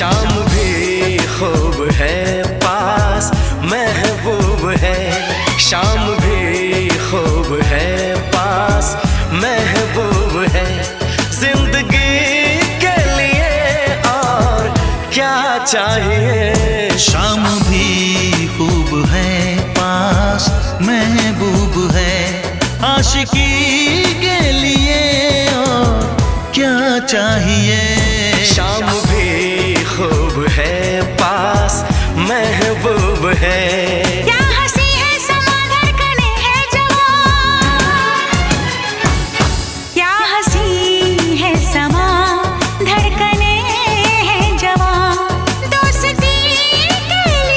शाम भी खूब है पास महबूब है, शाम भी खूब है पास महबूब है। जिंदगी के लिए और क्या चाहिए। शाम भी खूब है पास महबूब है, आशिकी के लिए और क्या चाहिए। शाम भी खूब है पास महबूब है।